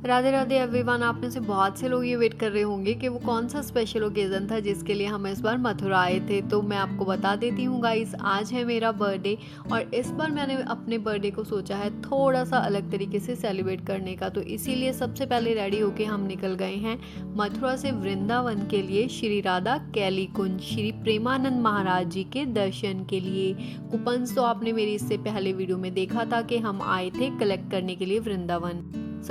Radhe Radhe everyone. आप में से बहुत से लोग ये वेट कर रहे होंगे कि वो कौन सा स्पेशल ओकेज़न था जिसके लिए हम इस बार मथुरा आए थे। तो मैं आपको बता देती हूँ गाइस, आज है मेरा बर्थडे और इस बार मैंने अपने बर्थडे को सोचा है थोड़ा सा अलग तरीके से सेलिब्रेट करने का। तो इसीलिए सबसे पहले रेडी होके हम निकल गए हैं मथुरा से वृंदावन के लिए श्री राधा कैली कुंज श्री प्रेमानंद महाराज जी के दर्शन के लिए। कूपन्स तो आपने मेरी इससे पहले वीडियो में देखा था कि हम आए थे कलेक्ट करने के लिए वृंदावन।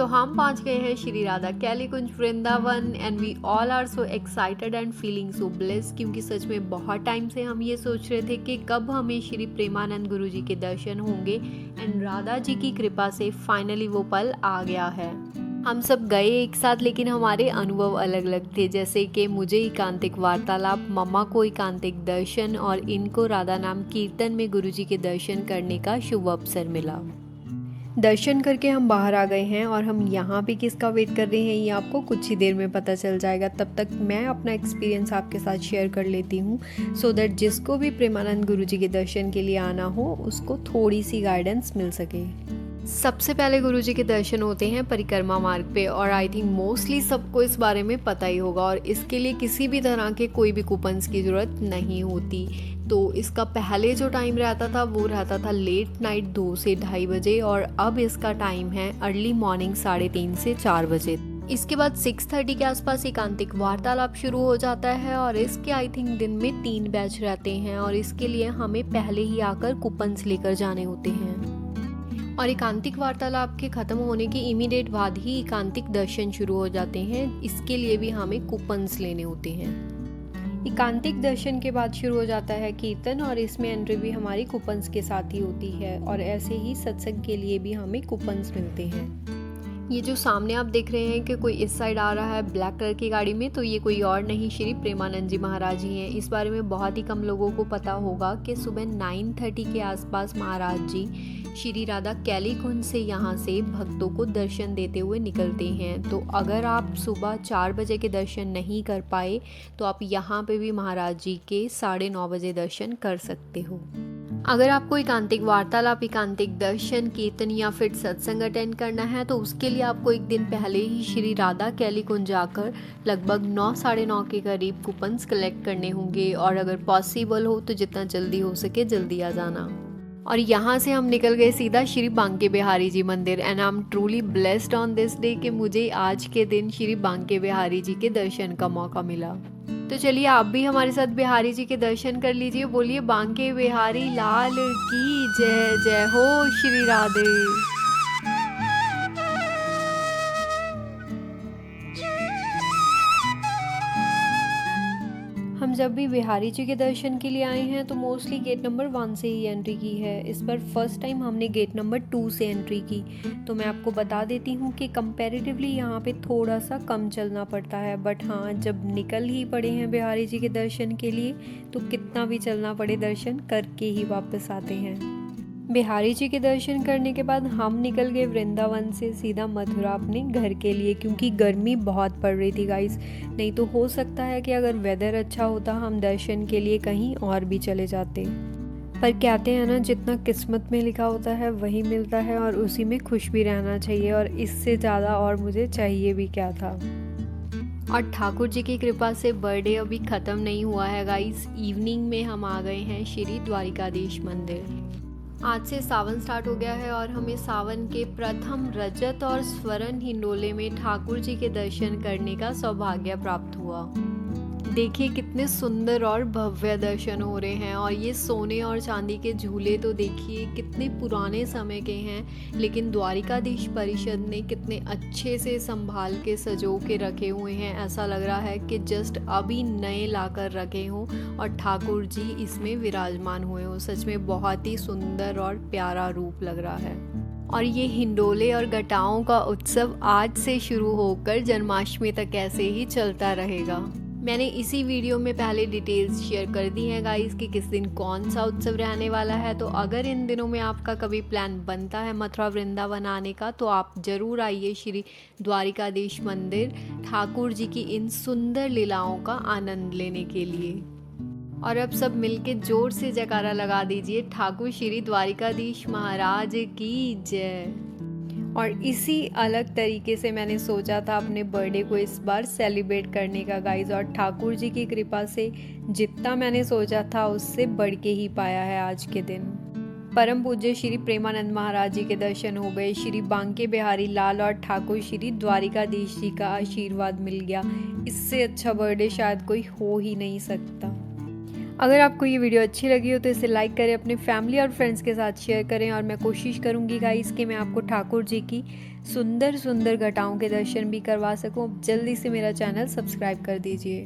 हम पहुंच गए हैं Shri Radha Keli Kunj Vrindavan and we all are so excited and feeling so blessed, क्योंकि सच में बहुत टाइम से हम ये सोच रहे थे कि कब हमें श्री प्रेमानंद गुरु जी के दर्शन होंगे एंड राधा जी की कृपा से फाइनली वो पल आ गया है। हम सब गए एक साथ, लेकिन हमारे अनुभव अलग अलग थे। जैसे कि मुझे एकांतिक वार्तालाप, मम्मा को एकांतिक दर्शन और इनको राधा नाम कीर्तन में गुरु जी के दर्शन करने का शुभ अवसर मिला। दर्शन करके हम बाहर आ गए हैं और हम यहाँ पे किसका वेट कर रहे हैं ये आपको कुछ ही देर में पता चल जाएगा। तब तक मैं अपना एक्सपीरियंस आपके साथ शेयर कर लेती हूँ सो दैट जिसको भी प्रेमानंद गुरु जी के दर्शन के लिए आना हो उसको थोड़ी सी गाइडेंस मिल सके। सबसे पहले गुरु जी के दर्शन होते हैं परिक्रमा मार्ग पे और आई थिंक मोस्टली सबको इस बारे में पता ही होगा और इसके लिए किसी भी तरह के कोई भी कूपन्स की ज़रूरत नहीं होती। तो इसका पहले जो टाइम रहता था वो रहता था लेट नाइट 2 से 2:30 बजे और अब इसका टाइम है अर्ली मॉर्निंग 3:30 से 4 बजे। इसके बाद 6:30 के आसपास एकांतिक वार्तालाप शुरू हो जाता है और इसके आई थिंक दिन में 3 बैच रहते हैं और इसके लिए हमें पहले ही आकर कूपन्स लेकर जाने होते हैं और एकांतिक वार्तालाप के ख़त्म होने के इमीडिएट बाद ही एकांतिक दर्शन शुरू हो जाते हैं। इसके लिए भी हमें कूपन्स लेने होते हैं। एकांतिक दर्शन के बाद शुरू हो जाता है कीर्तन और इसमें एंट्री भी हमारी कूपन्स के साथ ही होती है और ऐसे ही सत्संग के लिए भी हमें कूपन्स मिलते हैं। ये जो सामने आप देख रहे हैं कि कोई इस साइड आ रहा है ब्लैक कलर की गाड़ी में, तो ये कोई और नहीं श्री प्रेमानंद जी महाराज ही हैं। इस बारे में बहुत ही कम लोगों को पता होगा कि सुबह 9:30 के आसपास महाराज जी श्री राधा कैली कुंज से यहाँ से भक्तों को दर्शन देते हुए निकलते हैं। तो अगर आप सुबह 4 बजे के दर्शन नहीं कर पाए तो आप यहाँ पे भी महाराज जी के 9:30 बजे दर्शन कर सकते हो। अगर आपको एकांतिक वार्तालाप, एकांतिक दर्शन, कीर्तन या फिर सत्संग अटेंड करना है तो उसके लिए आपको एक दिन पहले ही श्री राधा कैली कुंज जाकर लगभग 9, 9:30 के करीब कूपन्स कलेक्ट करने होंगे और अगर पॉसिबल हो तो जितना जल्दी हो सके जल्दी आ जाना। और यहाँ से हम निकल गए सीधा श्री बांके बिहारी जी मंदिर and I am truly blessed on this day कि मुझे आज के दिन श्री बांके बिहारी जी के दर्शन का मौका मिला। तो चलिए आप भी हमारे साथ बिहारी जी के दर्शन कर लीजिए। बोलिए बांके बिहारी लाल की जय। जय हो श्री राधे। हम जब भी बिहारी जी के दर्शन के लिए आए हैं तो मोस्टली गेट नंबर 1 से ही एंट्री की है। इस बार फर्स्ट टाइम हमने गेट नंबर 2 से एंट्री की। तो मैं आपको बता देती हूँ कि कंपैरेटिवली यहाँ पे थोड़ा सा कम चलना पड़ता है, बट हाँ जब निकल ही पड़े हैं बिहारी जी के दर्शन के लिए तो कितना भी चलना पड़े दर्शन करके ही वापस आते हैं। बिहारी जी के दर्शन करने के बाद हम निकल गए वृंदावन से सीधा मथुरा अपने घर के लिए, क्योंकि गर्मी बहुत पड़ रही थी गाइस। नहीं तो हो सकता है कि अगर वेदर अच्छा होता हम दर्शन के लिए कहीं और भी चले जाते, पर कहते हैं ना जितना किस्मत में लिखा होता है वही मिलता है और उसी में खुश भी रहना चाहिए और इससे ज़्यादा और मुझे चाहिए भी क्या था। और ठाकुर जी की कृपा से बर्थडे अभी ख़त्म नहीं हुआ है गाइस। इवनिंग में हम आ गए हैं श्री द्वारिकाधीश मंदिर। आज से सावन स्टार्ट हो गया है और हमें सावन के प्रथम रजत और स्वर्ण हिंडोले में ठाकुर जी के दर्शन करने का सौभाग्य प्राप्त हुआ। देखिए कितने सुंदर और भव्य दर्शन हो रहे हैं और ये सोने और चांदी के झूले तो देखिए कितने पुराने समय के हैं, लेकिन द्वारिकाधीश परिषद ने कितने अच्छे से संभाल के सजो के रखे हुए हैं। ऐसा लग रहा है कि जस्ट अभी नए लाकर रखे हों और ठाकुर जी इसमें विराजमान हुए हों। सच में बहुत ही सुंदर और प्यारा रूप लग रहा है। और ये हिंडोले और गटाओं का उत्सव आज से शुरू होकर जन्माष्टमी तक ऐसे ही चलता रहेगा। मैंने इसी वीडियो में पहले डिटेल्स शेयर कर दी हैं गाइस कि किस दिन कौन सा उत्सव रहने वाला है। तो अगर इन दिनों में आपका कभी प्लान बनता है मथुरा वृंदावन आने का तो आप ज़रूर आइए श्री द्वारिकाधीश मंदिर ठाकुर जी की इन सुंदर लीलाओं का आनंद लेने के लिए। और अब सब मिलके जोर से जयकारा लगा दीजिए ठाकुर श्री द्वारिकाधीश महाराज की जय। और इसी अलग तरीके से मैंने सोचा था अपने बर्थडे को इस बार सेलिब्रेट करने का गाइस, और ठाकुर जी की कृपा से जितना मैंने सोचा था उससे बढ़ के ही पाया है आज के दिन। परम पूज्य श्री प्रेमानंद महाराज जी के दर्शन हो गए, श्री बांके बिहारी लाल और ठाकुर श्री द्वारिकाधीश जी का आशीर्वाद मिल गया। इससे अच्छा बर्थडे शायद कोई हो ही नहीं सकता। अगर आपको ये वीडियो अच्छी लगी हो तो इसे लाइक करें, अपने फैमिली और फ्रेंड्स के साथ शेयर करें, और मैं कोशिश करूँगी गाइस कि मैं आपको ठाकुर जी की सुंदर सुंदर घटाओं के दर्शन भी करवा सकूँ। जल्दी से मेरा चैनल सब्सक्राइब कर दीजिए।